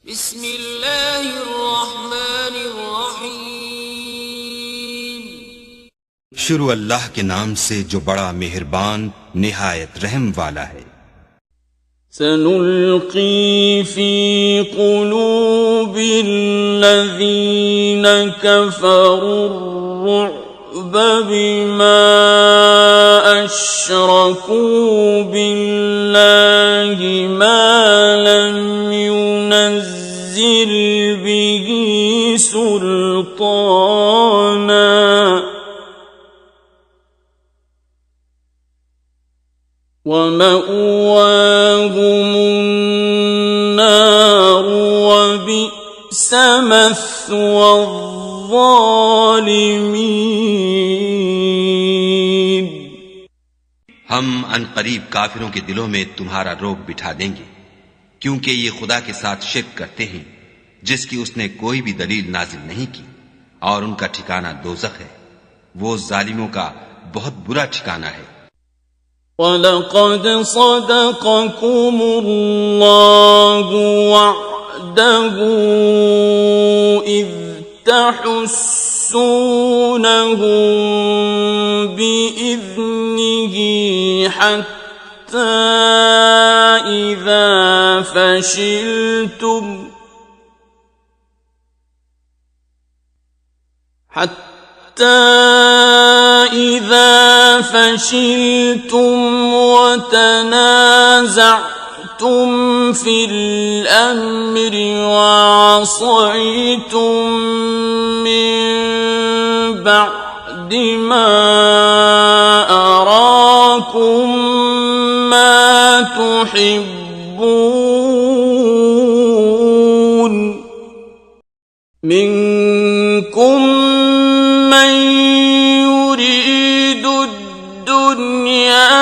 बिस्मिल्लाहिर्रहमानिर्रहीम। शुरू अल्लाह के नाम से जो बड़ा मेहरबान निहायत रहम वाला है। सनुल्की फी क़ुलूबिल्लज़ीन कफ़रुर्रुअब बिमा अश्रकू बिल्लाहि मा लम युनज़्ज़िल बिही सुल्ताना وَمَأْوَاهُمُ النَّارُ وَبِئْسَ مَثْوَى الظَّالِمِينَ। हम अनकरीब काफिरों के दिलों में तुम्हारा रोब बिठा देंगे, क्योंकि ये खुदा के साथ शिर्क करते हैं जिसकी उसने कोई भी दलील नाजिल नहीं की, और उनका ठिकाना दोज़ख है। वो जालिमों का बहुत बुरा ठिकाना है। وَلَقَدْ صَدَقَكُمُ اللَّهُ وَعْدَهُ إِذْ تَحُسُّونَهُم بِإِذْنِهِ حَتَّى إِذَا فشلتم وتنازعتم في الأمر وعصيتم من بعد ما أراكم ما تحبون منكم من يريد الدنيا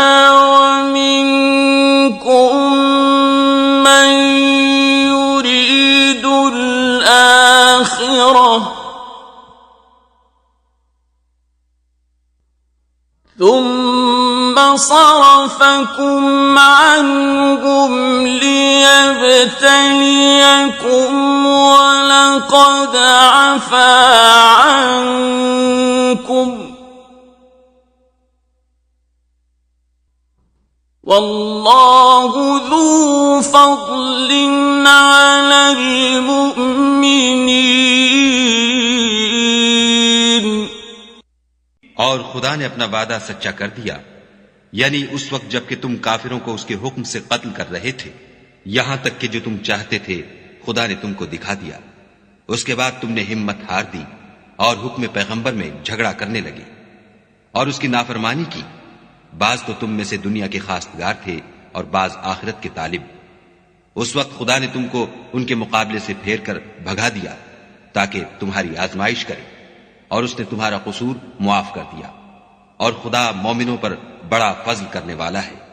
ومنكم من يريد الآخرة ثم صرفكم عنهم ليبتليكم ولقد عفا عنكم والله ذو فضل على المؤمنين। और खुदा ने अपना वादा सच्चा कर दिया, यानी उस वक्त जबकि तुम काफिरों को उसके हुक्म से कत्ल कर रहे थे, यहां तक कि जो तुम चाहते थे खुदा ने तुमको दिखा दिया। उसके बाद तुमने हिम्मत हार दी और हुक्म पैगंबर में झगड़ा करने लगे और उसकी नाफरमानी की। बाज तो तुम में से दुनिया के खासगार थे और बाज आखिरत के तालिब। उस वक्त खुदा ने तुमको उनके मुकाबले से फेर कर भगा दिया ताकि तुम्हारी आजमाइश करे, और उसने तुम्हारा कसूर मुआफ कर दिया, और खुदा मोमिनों पर बड़ा फजल करने वाला है।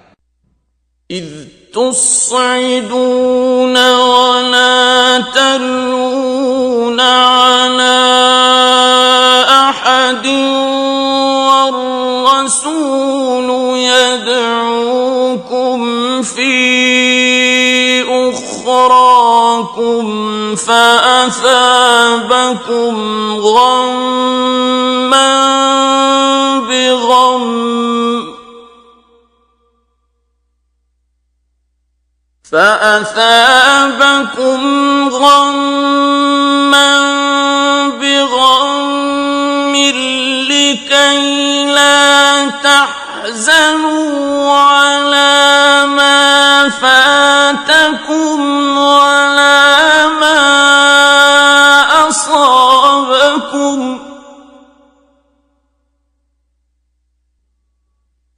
إذ تصعدون ولا تلون على أحد والرسول يدعوكم في أخراكم فأثابكم غما بغم لكي لا تحزنوا على ما فاتكم ولا ما أصابكم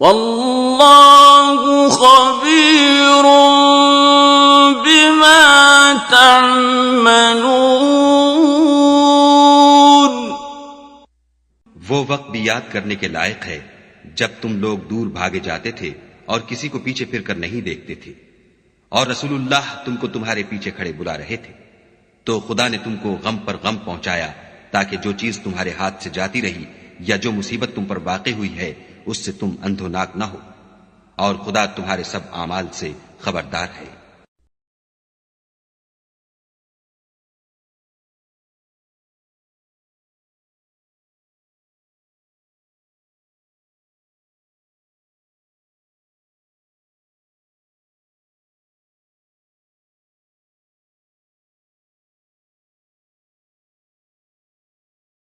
والله خبير بما تعملون। वो वक्त भी याद करने के लायक है जब तुम लोग दूर भागे जाते थे और किसी को पीछे फिरकर नहीं देखते थे, और रसूलुल्लाह तुमको तुम्हारे पीछे खड़े बुला रहे थे, तो खुदा ने तुमको गम पर गम पहुंचाया ताकि जो चीज तुम्हारे हाथ से जाती रही या जो मुसीबत तुम पर वाक़ई हुई है उससे तुम अंधोनाक न हो, और खुदा तुम्हारे सब आमाल से खबरदार है।